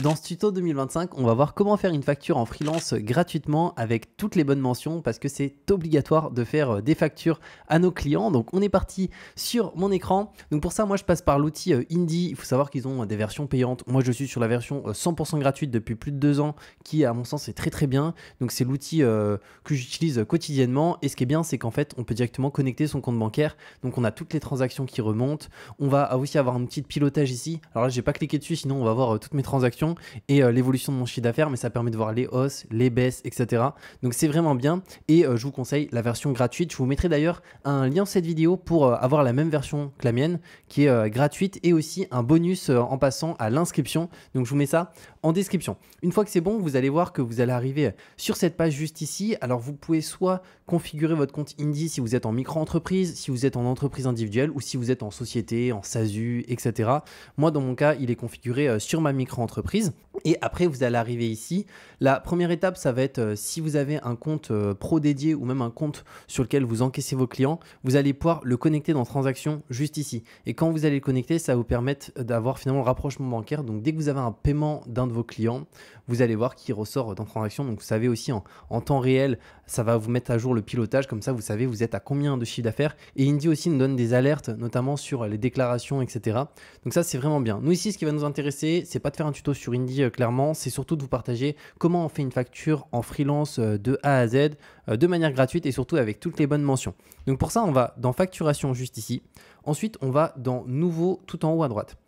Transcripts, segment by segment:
Dans ce tuto 2025, on va voir comment faire une facture en freelance gratuitement avec toutes les bonnes mentions parce que c'est obligatoire de faire des factures à nos clients. Donc on est parti sur mon écran. Donc pour ça, moi je passe par l'outil Indie. Il faut savoir qu'ils ont des versions payantes. Moi je suis sur la version 100% gratuite depuis plus de 2 ans qui à mon sens est très bien. Donc c'est l'outil que j'utilise quotidiennement et ce qui est bien c'est qu'en fait on peut directement connecter son compte bancaire. Donc on a toutes les transactions qui remontent. On va aussi avoir un outil de pilotage ici. Alors là j'ai pas cliqué dessus sinon on va voir toutes mes transactions et l'évolution de mon chiffre d'affaires, mais ça permet de voir les hausses, les baisses, etc. Donc c'est vraiment bien et je vous conseille la version gratuite. Je vous mettrai d'ailleurs un lien de cette vidéo pour avoir la même version que la mienne qui est gratuite et aussi un bonus en passant à l'inscription. Donc je vous mets ça en description. Une fois que c'est bon, vous allez voir que vous allez arriver sur cette page juste ici. Alors vous pouvez soit configurer votre compte Indie si vous êtes en micro-entreprise, si vous êtes en entreprise individuelle ou si vous êtes en société, en SASU, etc. Moi dans mon cas, il est configuré sur ma micro-entreprise. Et après, vous allez arriver ici. La première étape, ça va être si vous avez un compte pro dédié ou même un compte sur lequel vous encaissez vos clients, vous allez pouvoir le connecter dans Transactions juste ici. Et quand vous allez le connecter, ça va vous permettre d'avoir finalement le rapprochement bancaire. Donc, dès que vous avez un paiement d'un de vos clients, vous allez voir qu'il ressort dans Transactions. Donc, vous savez aussi en temps réel, ça va vous mettre à jour le pilotage. Comme ça, vous savez, vous êtes à combien de chiffre d'affaires. Et Indie aussi nous donne des alertes, notamment sur les déclarations, etc. Donc, ça, c'est vraiment bien. Nous, ici, ce qui va nous intéresser, c'est pas de faire un tuto sur Indie clairement, c'est surtout de vous partager comment on fait une facture en freelance de A à Z de manière gratuite et surtout avec toutes les bonnes mentions. Donc pour ça, on va dans facturation juste ici. Ensuite, on va dans nouveau tout en haut à droite.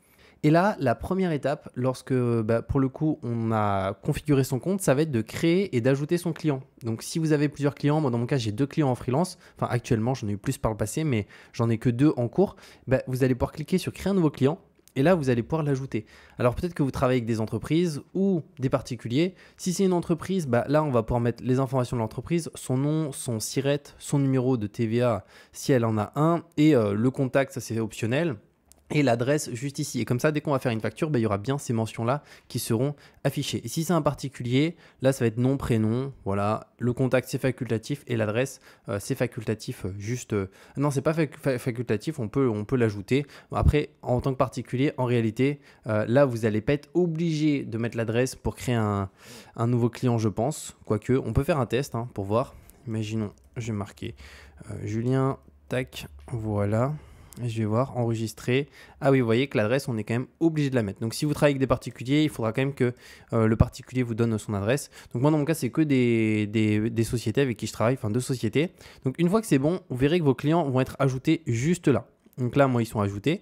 Et là, la première étape, lorsque pour le coup, on a configuré son compte, ça va être de créer et d'ajouter son client. Donc si vous avez plusieurs clients, moi dans mon cas, j'ai 2 clients en freelance. Enfin, actuellement, j'en ai eu plus par le passé, mais j'en ai que 2 en cours. Vous allez pouvoir cliquer sur créer un nouveau client. Et là, vous allez pouvoir l'ajouter. Alors peut-être que vous travaillez avec des entreprises ou des particuliers. Si c'est une entreprise, là, on va pouvoir mettre les informations de l'entreprise, son nom, son SIRET, son numéro de TVA si elle en a un, et le contact, ça c'est optionnel. Et l'adresse juste ici. Et comme ça, dès qu'on va faire une facture, il y aura bien ces mentions-là qui seront affichées. Et si c'est un particulier, là, ça va être nom, prénom. Voilà, le contact, c'est facultatif. Et l'adresse, c'est facultatif. Non, c'est pas facultatif, on peut l'ajouter. Après, en tant que particulier, en réalité, là, vous n'allez pas être obligé de mettre l'adresse pour créer un nouveau client, je pense. Quoique, on peut faire un test pour voir. Imaginons, je vais marquer Julien, tac, voilà. Je vais voir, enregistrer. Ah oui, vous voyez que l'adresse, on est quand même obligé de la mettre. Donc, si vous travaillez avec des particuliers, il faudra quand même que le particulier vous donne son adresse. Donc, moi, dans mon cas, c'est que des sociétés avec qui je travaille, enfin 2 sociétés. Donc, une fois que c'est bon, vous verrez que vos clients vont être ajoutés juste là. Donc là, moi, ils sont ajoutés.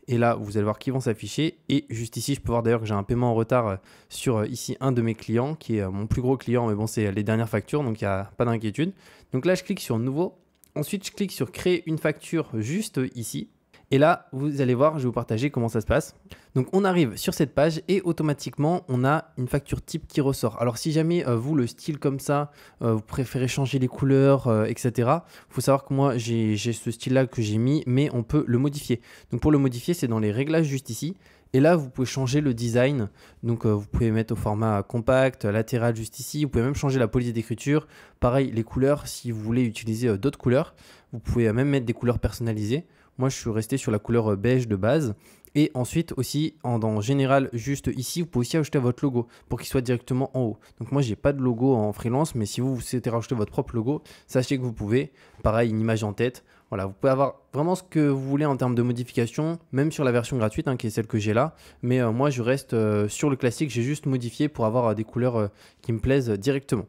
Et là, vous allez voir qu'ils vont s'afficher. Et juste ici, je peux voir d'ailleurs que j'ai un paiement en retard sur ici un de mes clients, qui est mon plus gros client. Mais bon, c'est les dernières factures, donc il n'y a pas d'inquiétude. Donc là, je clique sur Nouveau. Ensuite, je clique sur Créer une facture juste ici. Et là, vous allez voir, je vais vous partager comment ça se passe. Donc, on arrive sur cette page et automatiquement, on a une facture type qui ressort. Alors, si jamais vous, le style comme ça, vous préférez changer les couleurs, etc., il faut savoir que moi, j'ai ce style-là que j'ai mis, mais on peut le modifier. Donc, pour le modifier, c'est dans les réglages juste ici. Et là, vous pouvez changer le design. Donc, vous pouvez mettre au format compact, latéral juste ici. Vous pouvez même changer la police d'écriture. Pareil, les couleurs, si vous voulez utiliser d'autres couleurs, vous pouvez même mettre des couleurs personnalisées. Moi, je suis resté sur la couleur beige de base. Et ensuite aussi, dans général, juste ici, vous pouvez aussi ajouter votre logo pour qu'il soit directement en haut. Donc moi, j'ai pas de logo en freelance, mais si vous souhaitez rajouter votre propre logo, sachez que vous pouvez. Pareil, une image en tête. Voilà, vous pouvez avoir vraiment ce que vous voulez en termes de modification, même sur la version gratuite, qui est celle que j'ai là. Mais moi, je reste sur le classique. J'ai juste modifié pour avoir des couleurs qui me plaisent directement.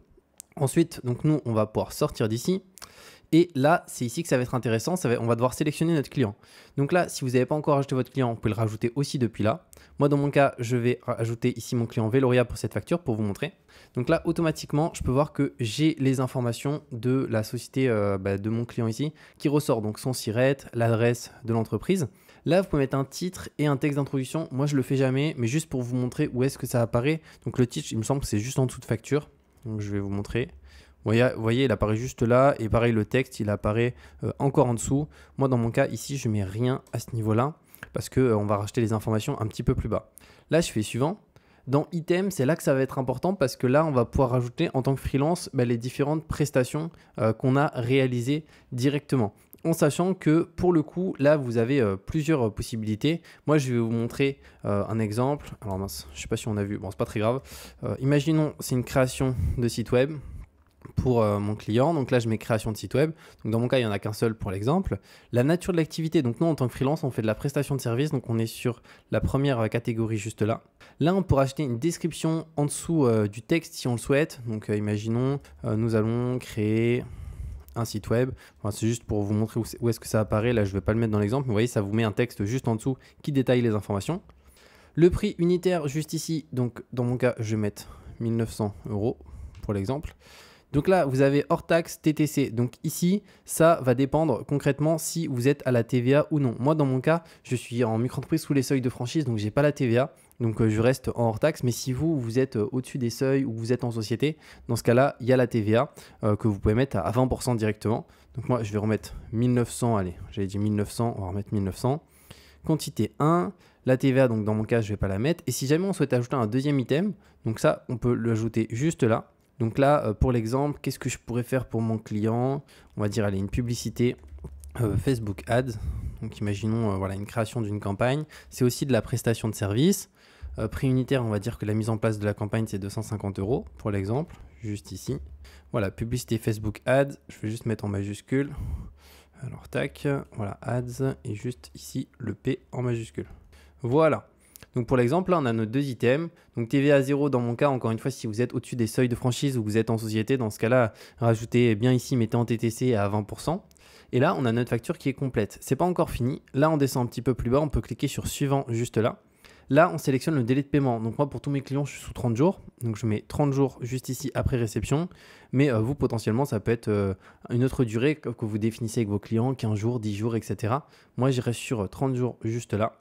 Ensuite, donc nous, on va pouvoir sortir d'ici. Et là, c'est ici que ça va être intéressant, on va devoir sélectionner notre client. Donc là, si vous n'avez pas encore rajouté votre client, vous pouvez le rajouter aussi depuis là. Moi, dans mon cas, je vais ajouter ici mon client Veloria pour cette facture pour vous montrer. Donc là, automatiquement, je peux voir que j'ai les informations de la société de mon client ici qui ressort. Donc son SIRET, l'adresse de l'entreprise. Là, vous pouvez mettre un titre et un texte d'introduction. Moi, je ne le fais jamais, mais juste pour vous montrer où est-ce que ça apparaît. Donc le titre, il me semble que c'est juste en dessous de facture. Donc je vais vous montrer. Vous voyez, il apparaît juste là et pareil, le texte, il apparaît encore en dessous. Moi, dans mon cas, ici, je ne mets rien à ce niveau-là parce qu'on va rajouter les informations un petit peu plus bas. Là, je fais suivant. Dans Item, c'est là que ça va être important parce que là, on va pouvoir rajouter en tant que freelance les différentes prestations qu'on a réalisées directement. en sachant que pour le coup, là, vous avez plusieurs possibilités. Moi, je vais vous montrer un exemple. Alors mince, je ne sais pas si on a vu, bon, c'est pas très grave. Imaginons, c'est une création de site web pour mon client. Donc là, je mets création de site web. Donc dans mon cas, il n'y en a qu'un seul pour l'exemple. La nature de l'activité. Donc nous, en tant que freelance, on fait de la prestation de service. Donc on est sur la première catégorie juste là. Là, on peut rajouter une description en dessous du texte si on le souhaite. Donc imaginons, nous allons créer un site web. Enfin, c'est juste pour vous montrer où est-ce que ça apparaît. Là, je ne vais pas le mettre dans l'exemple, mais vous voyez, ça vous met un texte juste en dessous qui détaille les informations. Le prix unitaire juste ici, donc dans mon cas, je vais mettre 1900 € pour l'exemple. Donc là, vous avez hors taxe TTC. Donc ici, ça va dépendre concrètement si vous êtes à la TVA ou non. Moi, dans mon cas, je suis en micro-entreprise sous les seuils de franchise, donc je n'ai pas la TVA. Donc je reste en hors taxe. Mais si vous êtes au-dessus des seuils ou vous êtes en société, dans ce cas-là, il y a la TVA que vous pouvez mettre à 20% directement. Donc moi, je vais remettre 1900. Allez, j'avais dit 1900, on va remettre 1900. Quantité 1. La TVA, donc dans mon cas, je ne vais pas la mettre. Et si jamais on souhaite ajouter un deuxième item, donc ça, on peut l'ajouter juste là. Donc là, pour l'exemple, qu'est-ce que je pourrais faire pour mon client? On va dire, allez, une publicité Facebook Ads. Donc imaginons voilà, une création d'une campagne. C'est aussi de la prestation de service. Prix unitaire, on va dire que la mise en place de la campagne, c'est 250 € pour l'exemple, juste ici. Voilà, publicité Facebook Ads. Je vais juste mettre en majuscule. Alors tac, voilà, Ads et juste ici le P en majuscule. Voilà. Donc pour l'exemple, là, on a nos deux items. Donc TVA 0 dans mon cas, encore une fois, si vous êtes au-dessus des seuils de franchise ou vous êtes en société, dans ce cas-là, rajoutez bien ici, mettez en TTC à 20%. Et là, on a notre facture qui est complète. C'est pas encore fini. Là, on descend un petit peu plus bas. On peut cliquer sur suivant juste là. Là, on sélectionne le délai de paiement. Donc moi, pour tous mes clients, je suis sous 30 jours. Donc je mets 30 jours juste ici après réception. Mais vous, potentiellement, ça peut être une autre durée que vous définissez avec vos clients, 15 jours, 10 jours, etc. Moi, je reste sur 30 jours juste là.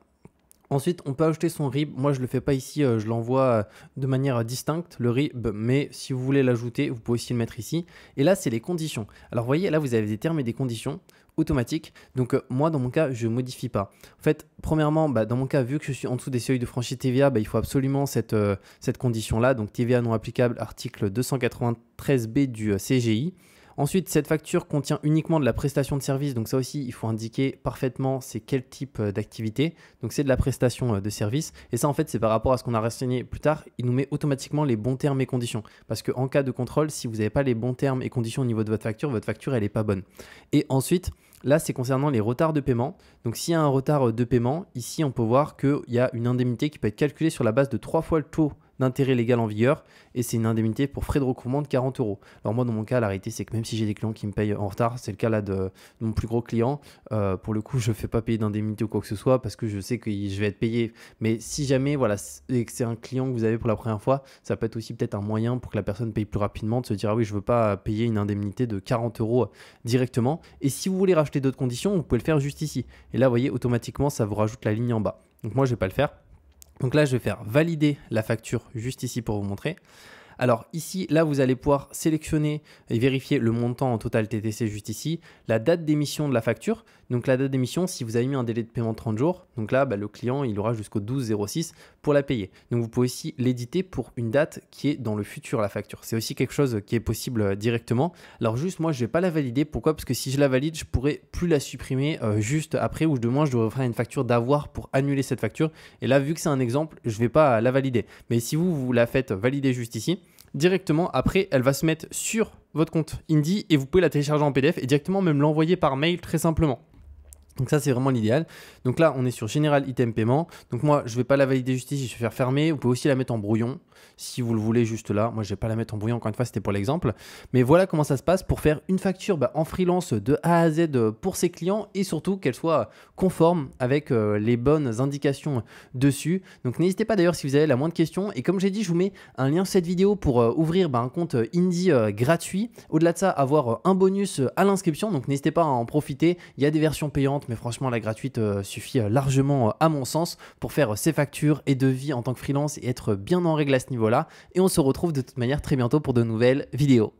Ensuite, on peut ajouter son RIB. Moi, je ne le fais pas ici, je l'envoie de manière distincte, le RIB. Mais si vous voulez l'ajouter, vous pouvez aussi le mettre ici. Et là, c'est les conditions. Alors, vous voyez, là, vous avez des termes et des conditions automatiques. Donc, moi, dans mon cas, je ne modifie pas. En fait, premièrement, dans mon cas, vu que je suis en dessous des seuils de franchise TVA, il faut absolument cette condition-là. Donc, TVA non applicable, article 293B du CGI. Ensuite, cette facture contient uniquement de la prestation de service. Donc ça aussi, il faut indiquer parfaitement c'est quel type d'activité. Donc c'est de la prestation de service. Et ça, en fait, c'est par rapport à ce qu'on a renseigné plus tard. Il nous met automatiquement les bons termes et conditions. Parce qu'en cas de contrôle, si vous n'avez pas les bons termes et conditions au niveau de votre facture, elle n'est pas bonne. Et ensuite, là, c'est concernant les retards de paiement. Donc s'il y a un retard de paiement, ici, on peut voir qu'il y a une indemnité qui peut être calculée sur la base de 3 fois le taux d'intérêt légal en vigueur et c'est une indemnité pour frais de recouvrement de 40 €. Alors moi dans mon cas la réalité c'est que même si j'ai des clients qui me payent en retard, c'est le cas là de mon plus gros client, pour le coup je ne fais pas payer d'indemnité ou quoi que ce soit parce que je sais que je vais être payé. Mais si jamais voilà, et que c'est un client que vous avez pour la première fois, ça peut être aussi peut-être un moyen pour que la personne paye plus rapidement, de se dire ah oui je ne veux pas payer une indemnité de 40 € directement. Et si vous voulez rajouter d'autres conditions, vous pouvez le faire juste ici. Et là vous voyez automatiquement ça vous rajoute la ligne en bas. Donc moi je ne vais pas le faire. Donc là, je vais faire valider la facture juste ici pour vous montrer. Alors ici, là, vous allez pouvoir sélectionner et vérifier le montant en total TTC juste ici, la date d'émission de la facture. Donc la date d'émission, si vous avez mis un délai de paiement de 30 jours, donc là, le client, il aura jusqu'au 12/06 pour la payer. Donc vous pouvez aussi l'éditer pour une date qui est dans le futur, la facture. C'est aussi quelque chose qui est possible directement. Alors juste, moi, je ne vais pas la valider. Pourquoi? Parce que si je la valide, je ne pourrai plus la supprimer juste après ou demain, je devrais faire une facture d'avoir pour annuler cette facture. Et là, vu que c'est un exemple, je ne vais pas la valider. Mais si vous la faites valider juste ici, directement, après, elle va se mettre sur votre compte Indie et vous pouvez la télécharger en PDF et directement même l'envoyer par mail très simplement. Donc ça, c'est vraiment l'idéal. Donc là, on est sur Général Item Paiement. Donc moi, je ne vais pas la valider juste ici, je vais faire fermer. Vous pouvez aussi la mettre en brouillon si vous le voulez juste là. Moi, je ne vais pas la mettre en brouillon, encore une fois, c'était pour l'exemple. Mais voilà comment ça se passe pour faire une facture en freelance de A à Z pour ses clients et surtout qu'elle soit conforme avec les bonnes indications dessus. Donc n'hésitez pas d'ailleurs si vous avez la moindre question. Et comme j'ai dit, je vous mets un lien sur cette vidéo pour ouvrir un compte Indie gratuit. Au-delà de ça, avoir un bonus à l'inscription. Donc n'hésitez pas à en profiter. Il y a des versions payantes, mais franchement la gratuite suffit largement à mon sens pour faire ses factures et devis en tant que freelance et être bien en règle à ce niveau-là. Et on se retrouve de toute manière très bientôt pour de nouvelles vidéos.